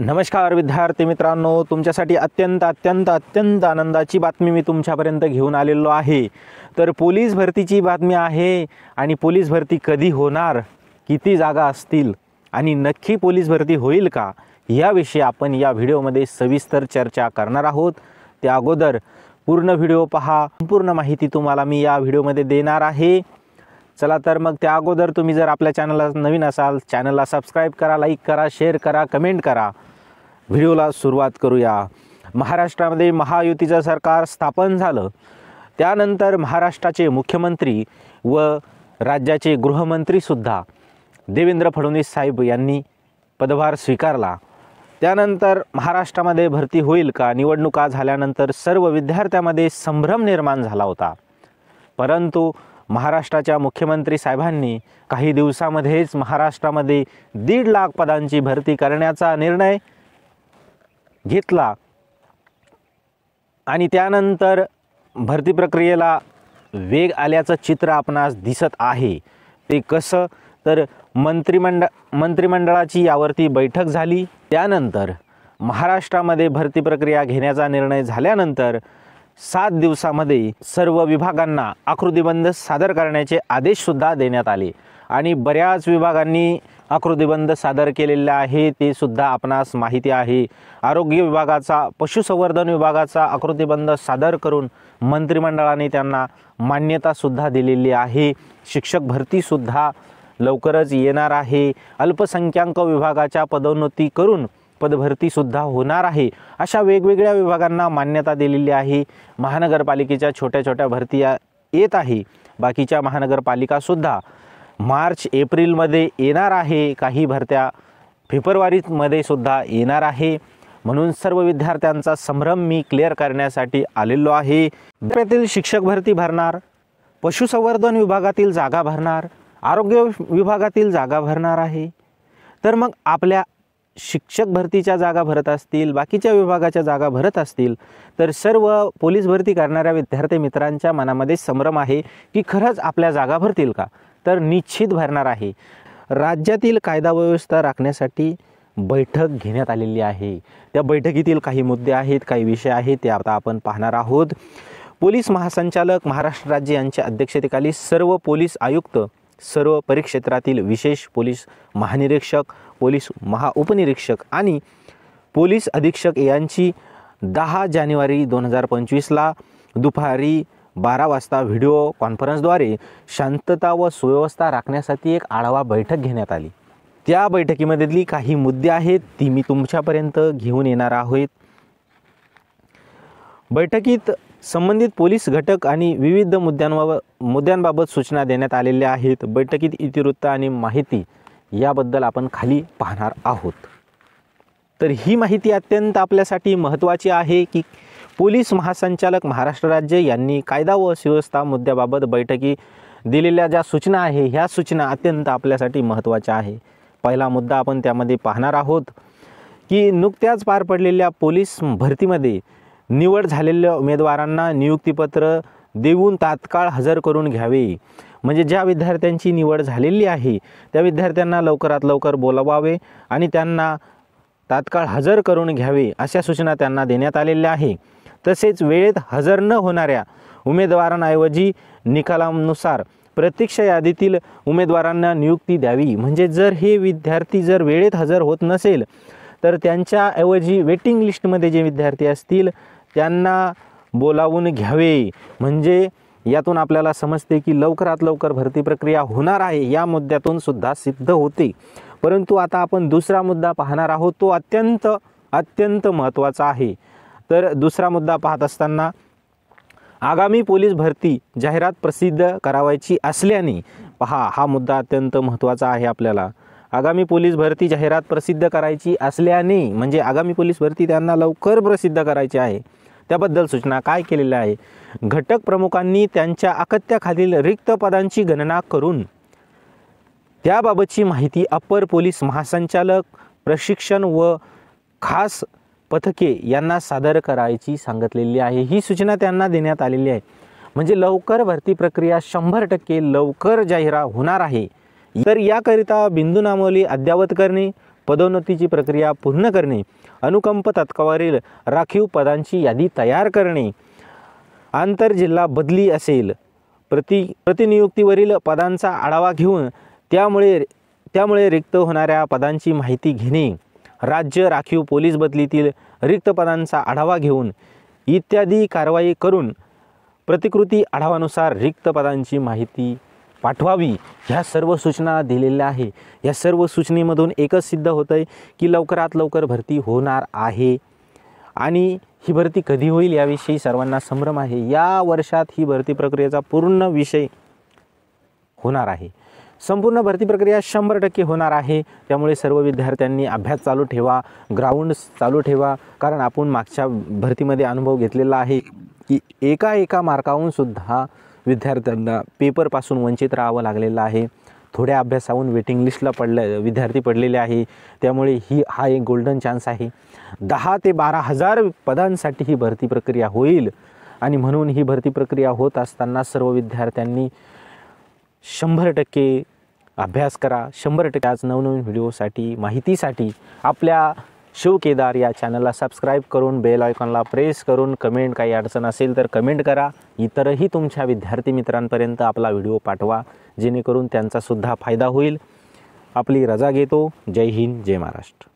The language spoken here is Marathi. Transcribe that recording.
नमस्कार विद्यार्थी मित्रांनो, तुमच्यासाठी अत्यंत आनंदाची बातमी मी तुमच्यापर्यंत घेऊन आलेलो आहे। तर पोलीस भरतीची बातमी आहे आणि पोलीस भरती कधी होणार, किती जागा असतील आणि नक्की पोलीस भरती होईल का, याविषयी आपण या व्हिडिओमध्ये सविस्तर चर्चा करणार आहोत। त्या अगोदर पूर्ण व्हिडिओ पहा, संपूर्ण माहिती तुम्हाला मी या व्हिडिओमध्ये देणार आहे। चला तर मग त्या अगोदर तुम्ही जर आपल्या चॅनलला नवीन असाल, चॅनलला सबस्क्राइब करा, लाईक करा, शेअर करा, कमेंट करा। व्हिडिओला सुरुवात करूया। महाराष्ट्रामध्ये महायुतीचं सरकार स्थापन झालं, त्यानंतर महाराष्ट्राचे मुख्यमंत्री व राज्याचे गृहमंत्री सुद्धा देवेंद्र फडणवीस साहेब यांनी पदभार स्वीकारला। त्यानंतर महाराष्ट्रामध्ये भरती होईल का, निवडणुका झाल्यानंतर सर्व विद्यार्थ्यांमध्ये संभ्रम निर्माण झाला होता। परंतु महाराष्ट्राच्या मुख्यमंत्री साहेबांनी काही दिवसामध्येच महाराष्ट्रामध्ये 1.5 लाख पदांची भरती करण्याचा निर्णय घेतला आणि त्यानंतर भरती प्रक्रियेला वेग आल्याचं चित्र आपणास दिसत आहे। ते कसं तर मंत्रिमंडळाची यावरती बैठक झाली, त्यानंतर महाराष्ट्रामध्ये भरती प्रक्रिया घेण्याचा निर्णय झाल्यानंतर 7 दिवसामध्ये सर्व विभागांना आकृतिबंध सादर करण्याचे आदेशसुद्धा देण्यात आले आणि बऱ्याच विभागांनी आकृतिबंध सादर केलेले आहे, ते सुद्धा आपणास माहिती आहे। आरोग्य विभागाचा, पशुसंवर्धन विभागाचा आकृतिबंध सादर करून मंत्रिमंडळाने त्यांना मान्यतासुद्धा दिलेली आहे। शिक्षक भरतीसुद्धा लवकरच येणार आहे। अल्पसंख्याक विभागाच्या पदोन्नती करून पदभरतीसुद्धा होणार आहे। अशा वेगवेगळ्या विभागांना मान्यता दिलेली आहे। महानगरपालिकेच्या छोट्या भरती येत आहे, बाकीच्या महानगरपालिकासुद्धा मार्च एप्रिलमध्ये येणार आहे, काही भरत्या फेब्रुवारीमध्ये सुद्धा येणार आहे। म्हणून सर्व विद्यार्थ्यांचा संभ्रम मी क्लिअर करण्यासाठी आलेलो आहे। त्यातील शिक्षक भरती भरणार, पशुसंवर्धन विभागातील जागा भरणार, आरोग्य विभागातील जागा भरणार आहे। तर मग आपल्या शिक्षक भरतीच्या जागा भरत असतील, बाकीच्या विभागाच्या जागा भरत असतील, तर सर्व पोलीस भरती करणाऱ्या विद्यार्थी मित्रांच्या मनामध्ये संभ्रम आहे की खरंच आपल्या जागा भरतील का, तर निश्चित भरणार आहे। राज्यातील कायदा व्यवस्था राखण्यासाठी बैठक घेण्यात आलेली आहे। त्या बैठकीतील काही मुद्दे आहेत, काही विषय आहेत, ते आता आपण पाहणार आहोत। पोलीस महासंचालक महाराष्ट्र राज्य यांच्या अध्यक्षतेखाली सर्व पोलीस आयुक्त, सर्व परिक्षेत्रातील विशेष पोलीस महानिरीक्षक, पोलीस महाउपनिरीक्षक आणि पोलीस अधीक्षक यांची 10 जानेवारी 2025ला दुपारी 12 वाजता व्हिडिओ कॉन्फरन्सद्वारे शांतता व सुव्यवस्था राखण्यासाठी एक आढावा बैठक घेण्यात आली। त्या बैठकीमधली काही मुद्दे आहेत, ती मी तुमच्यापर्यंत घेऊन येणार आहे। बैठकीत संबंधित पोलीस घटक आणि विविध मुद्द्यांबाबत सूचना देण्यात आलेल्या आहेत। बैठकीत इतिवृत्त आणि माहिती याबद्दल आपण खाली पाहणार आहोत। तर ही माहिती अत्यंत आपल्यासाठी महत्त्वाची आहे की पोलीस महासंचालक महाराष्ट्र राज्य यांनी कायदा व सुव्यवस्था मुद्द्याबाबत बैठकी दिलेल्या ज्या सूचना आहे, ह्या सूचना अत्यंत आपल्यासाठी महत्त्वाच्या आहे। पहिला मुद्दा आपण त्यामध्ये पाहणार आहोत की नुकत्याच पार पडलेल्या पोलीस भरतीमध्ये निवड झालेल्या उमेदवारांना नियुक्तीपत्र देऊन तात्काळ हजर करून घ्यावे। म्हणजे ज्या विद्यार्थ्यांची निवड झालेली आहे त्या विद्यार्थ्यांना लवकरात लवकर बोलवावे आणि त्यांना तात्काळ हजर करून घ्यावे, अशा सूचना त्यांना देण्यात आलेल्या आहे। तसेच वेळेत हजर न होणाऱ्या उमेदवारांऐवजी निकालानुसार प्रतीक्षा यादीतील उमेदवारांना नियुक्ती द्यावी। म्हणजे जर हे विद्यार्थी जर वेळेत हजर होत नसेल तर त्यांच्याऐवजी वेटिंग लिस्टमध्ये जे विद्यार्थी असतील त्यांना बोलावून घ्यावे। म्हणजे यातून आपल्याला समजते की लवकरात लवकर भरती प्रक्रिया होणार आहे, या मुद्द्यातून सुद्धा सिद्ध होते। परंतु आता आपण दुसरा मुद्दा पाहणार आहोत, तो अत्यंत महत्त्वाचा आहे। तर दुसरा मुद्दा पाहत असताना आगामी पोलीस भरती जाहिरात प्रसिद्ध करावायची असल्याने, पहा हा मुद्दा अत्यंत महत्त्वाचा आहे आपल्याला। आगामी पोलीस भरती जाहिरात प्रसिद्ध करायची असल्याने म्हणजे आगामी पोलीस भरती त्यांना लवकर प्रसिद्ध करायची आहे, त्याबद्दल सूचना काय केलेल्या आहे। घटक प्रमुखांनी त्यांच्या अखत्याखालील रिक्त पदांची गणना करून त्याबाबतची माहिती अप्पर पोलीस महासंचालक, प्रशिक्षण व खास पथके यांना सादर करायची सांगितलेली आहे। ही सूचना त्यांना देण्यात आलेली आहे। म्हणजे लवकर भरती प्रक्रिया 100% लवकर जाहीर होणार आहे। तर याकरिता बिंदूनामावली अद्ययावत करणे, पदोन्नतीची प्रक्रिया पूर्ण करणे, अनुकंप तत्त्वावरील राखीव पदांची यादी तयार करणे, आंतरजिल्हा बदली असेल, प्रतिनियुक्तीवरील पदांचा आढावा घेऊन त्यामुळे रिक्त होणाऱ्या पदांची माहिती घेणे, राज्य राखीव पोलीस बदलीतील रिक्त पदांचा आढावा घेऊन इत्यादी कारवाई करून प्रतिकृती आढावानुसार रिक्त पदांची माहिती पाठवावी. ह्या सर्व सूचना दिलेल्या आहे. या सर्व सूचनेमधून एकच सिद्ध होतं आहे की लवकरात लवकर भरती होणार आहे आणि ही भरती कधी होईल याविषयी सर्वांना संभ्रम आहे. या वर्षात ही भरती प्रक्रियेचा पूर्ण विषय होणार आहे. संपूर्ण भरती प्रक्रिया 100% होणार आहे. त्यामुळे सर्व विद्यार्थ्यांनी अभ्यास चालू ठेवा, ग्राउंड चालू ठेवा. कारण आपण मागच्या भरतीमध्ये अनुभव घेतलेला आहे की एका मार्काहून सुद्धा विद्यार्थ्यांना पेपरपासून वंचित राहावं लागलेलं आहे. थोड्या अभ्यासाहून वेटिंग लिस्टला विद्यार्थी पडलेले आहे. त्यामुळे हा एक गोल्डन चान्स आहे. 10 ते 12,000 पदांसाठी ही भरती प्रक्रिया होईल आणि म्हणून ही भरती प्रक्रिया होत असताना सर्व विद्यार्थ्यांनी 100% अभ्यास करा. 100% आज नवनवीन व्हिडिओसाठी माहितीसाठी आपल्या शिव केदार या चॅनलला सबस्क्राईब करून बेल आयकॉनला प्रेस करून कमेंट, काही अडचण असेल तर कमेंट करा. इतरही तुमच्या विद्यार्थी मित्रांपर्यंत आपला व्हिडिओ पाठवा जेणेकरून त्यांचासुद्धा फायदा होईल. आपली रजा घेतो. जय हिंद, जय महाराष्ट्र.